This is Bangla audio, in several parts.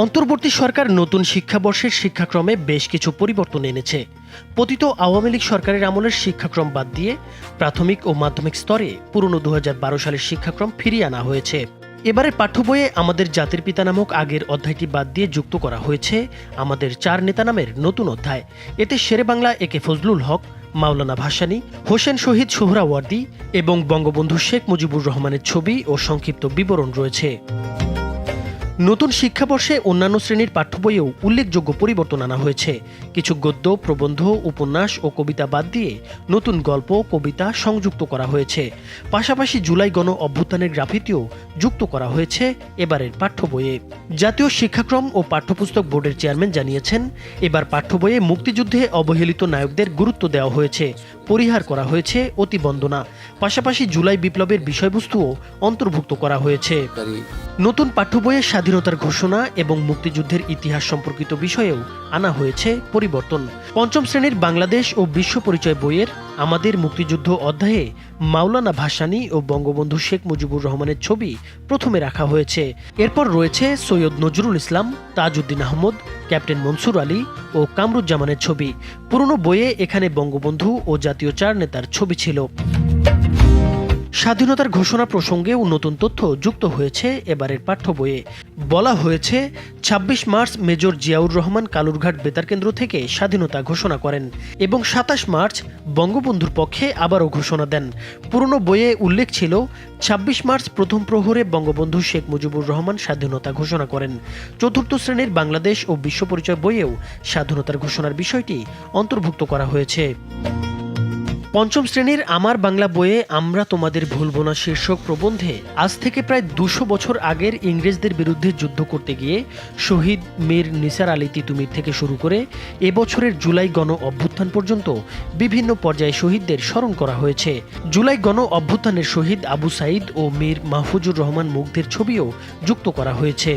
অন্তর্বর্তী সরকার নতুন শিক্ষাবর্ষের শিক্ষাক্রমে বেশ কিছু পরিবর্তন এনেছে। পতিত আওয়ামী লীগ সরকারের আমলের শিক্ষাক্রম বাদ দিয়ে প্রাথমিক ও মাধ্যমিক স্তরে পুরনো ২০১২ সালের শিক্ষাক্রম ফিরিয়ে আনা হয়েছে। এবারের পাঠ্য বইয়ে আমাদের জাতির পিতা নামক আগের অধ্যায়টি বাদ দিয়ে যুক্ত করা হয়েছে আমাদের চার নেতা নামের নতুন অধ্যায়। এতে শেরে বাংলা একে ফজলুল হক, মাওলানা ভাসানী, হোসেন শহীদ সোহরাওয়ার্দী এবং বঙ্গবন্ধু শেখ মুজিবুর রহমানের ছবি ও সংক্ষিপ্ত বিবরণ রয়েছে। নতুন শিক্ষাবর্ষে অন্যান্য শ্রেণীর পাঠ্য বইয়েও উল্লেখযোগ্য পরিবর্তন আনা হয়েছে। কিছু গদ্য, প্রবন্ধ, উপন্যাস ও কবিতা বাদ দিয়ে নতুন গল্প, কবিতা সংযুক্ত করা হয়েছে। পাশাপাশি জুলাই গণ অভ্যুত্থানের গ্রাফিতিও যুক্ত করা হয়েছে এবারের পাঠ্য বইয়ে। জাতীয় শিক্ষাক্রম ও পাঠ্যপুস্তক বোর্ডের চেয়ারম্যান জানিয়েছেন, এবার পাঠ্য বইয়ে মুক্তিযুদ্ধে অবহেলিত নায়কদের গুরুত্ব দেওয়া হয়েছে, পরিহার করা হয়েছে অতিবন্দনা। পাশাপাশি জুলাই বিপ্লবের বিষয়বস্তুও অন্তর্ভুক্ত করা হয়েছে। নতুন পাঠ্য বইয়ে স্বাধীনতার ঘোষণা এবং মুক্তিযুদ্ধের ইতিহাস সম্পর্কিত বিষয়েও আনা হয়েছে পরিবর্তন। পঞ্চম শ্রেণীর বাংলাদেশ ও বিশ্ব পরিচয় বইয়ের আমাদের মুক্তিযুদ্ধ অধ্যায়ে মাওলানা ভাসানী ও বঙ্গবন্ধু শেখ মুজিবুর রহমানের ছবি প্রথমে রাখা হয়েছে। এরপর রয়েছে সৈয়দ নজরুল ইসলাম, তাজউদ্দিন আহমদ, ক্যাপ্টেন মনসুর আলী ও কামরুজ্জামানের ছবি। পুরনো বইয়ে এখানে বঙ্গবন্ধু ও জাতীয় চার নেতার ছবি ছিল। স্বাধীনতার ঘোষণা প্রসঙ্গেও নতুন তথ্য যুক্ত হয়েছে এবারের পাঠ্য বইয়ে। বলা হয়েছে, ২৬ মার্চ মেজর জিয়াউর রহমান কালুরঘাট বেতার কেন্দ্র থেকে স্বাধীনতা ঘোষণা করেন এবং ২৭ মার্চ বঙ্গবন্ধুর পক্ষে আবারও ঘোষণা দেন। পুরনো বইয়ে উল্লেখ ছিল ২৬ মার্চ প্রথম প্রহরে বঙ্গবন্ধু শেখ মুজিবুর রহমান স্বাধীনতা ঘোষণা করেন। চতুর্থ শ্রেণীর বাংলাদেশ ও বিশ্ব পরিচয় বইয়েও স্বাধীনতার ঘোষণার বিষয়টি অন্তর্ভুক্ত করা হয়েছে। পঞ্চম শ্রেণীর আমার বাংলা বইয়ে আমরা তোমাদের ভুলব না শীর্ষক প্রবন্ধে আজ থেকে প্রায় ২০০ বছর আগের ইংরেজদের বিরুদ্ধে যুদ্ধ করতে গিয়ে শহীদ মীর নিসার আলী তিতুমীর থেকে শুরু করে এবছরের জুলাই গণ অভ্যুত্থান পর্যন্ত বিভিন্ন পর্যায়ে শহীদদের স্মরণ করা হয়েছে। জুলাই গণ অভ্যুত্থানের শহীদ আবু সাঈদ ও মীর মাহফুজুর রহমান মুগ্ধের ছবিও যুক্ত করা হয়েছে।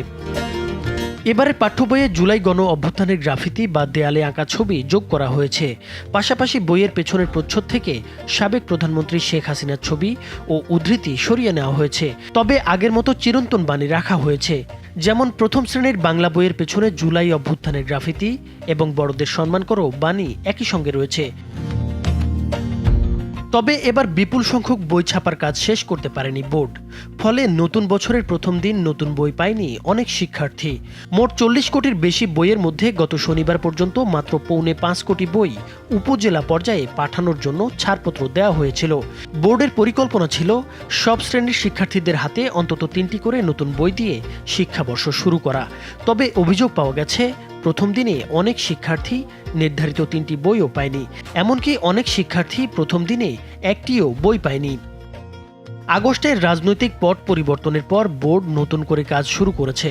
এবারের পাঠ্য বইয়ে জুলাই গণ অভ্যুত্থানের গ্রাফিতি বা দেয়ালে আঁকা ছবি যোগ করা হয়েছে। পাশাপাশি বইয়ের পেছনের প্রচ্ছদ থেকে সাবেক প্রধানমন্ত্রী শেখ হাসিনার ছবি ও উদ্ধৃতি সরিয়ে নেওয়া হয়েছে। তবে আগের মতো চিরন্তন বাণী রাখা হয়েছে। যেমন প্রথম শ্রেণীর বাংলা বইয়ের পেছনে জুলাই অভ্যুত্থানের গ্রাফিতি এবং বড়দের সম্মান করো বাণী একই সঙ্গে রয়েছে। তবে এবার বিপুল সংখ্যক বই ছাপার কাজ শেষ করতে পারেনি বোর্ড। ফলে নতুন বছরের প্রথম দিন নতুন বই পায়নি অনেক শিক্ষার্থী। মোট ৪০ কোটির বেশি বইয়ের মধ্যে গত শনিবার পর্যন্ত মাত্র ৪.৫ কোটি বই উপজেলা পর্যায়ে পাঠানোর জন্য ছাড়পত্র দেওয়া হয়েছিল। বোর্ডের পরিকল্পনা ছিল সব শ্রেণীর শিক্ষার্থীদের হাতে অন্তত ৩টি করে নতুন বই দিয়ে শিক্ষাবর্ষ শুরু করা। তবে অভিযোগ পাওয়া গেছে, প্রথম দিনে অনেক শিক্ষার্থী নির্ধারিত ৩টি বইও পায়নি। এমনকি অনেক শিক্ষার্থী প্রথম দিনে একটিও বই পায়নি। আগস্টের রাজনৈতিক পট পরিবর্তনের পর বোর্ড নতুন করে কাজ শুরু করেছে।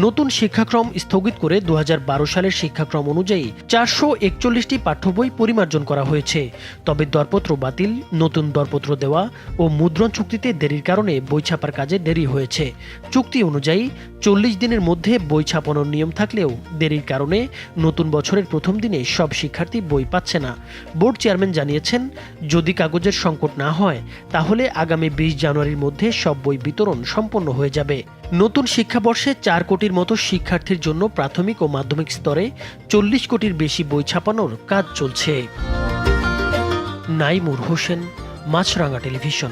নতুন শিক্ষাক্রম স্থগিত করে ২০১২ সালের শিক্ষাক্রম অনুযায়ী ৪৪১টি পাঠ্য বই পরিমার্জন করা হয়েছে। তবে দরপত্র বাতিল, নতুন দরপত্র দেওয়া ও মুদ্রণ চুক্তিতে দেরির কারণে বই ছাপার কাজে দেরি হয়েছে। চুক্তি অনুযায়ী ৪০ দিনের মধ্যে বই ছাপানোর নিয়ম থাকলেও দেরির কারণে নতুন বছরের প্রথম দিনে সব শিক্ষার্থী বই পাচ্ছে না। বোর্ড চেয়ারম্যান জানিয়েছেন, যদি কাগজের সংকট না হয় তাহলে আগামী ২০ জানুয়ারির মধ্যে সব বই বিতরণ সম্পন্ন হয়ে যাবে। নতুন শিক্ষাবর্ষে ৪ কোটির মতো শিক্ষার্থীর জন্য প্রাথমিক ও মাধ্যমিক স্তরে ৪০ কোটির বেশি বই ছাপানোর কাজ চলছে। নাইমুর হোসেন, মাছরাঙা টেলিভিশন।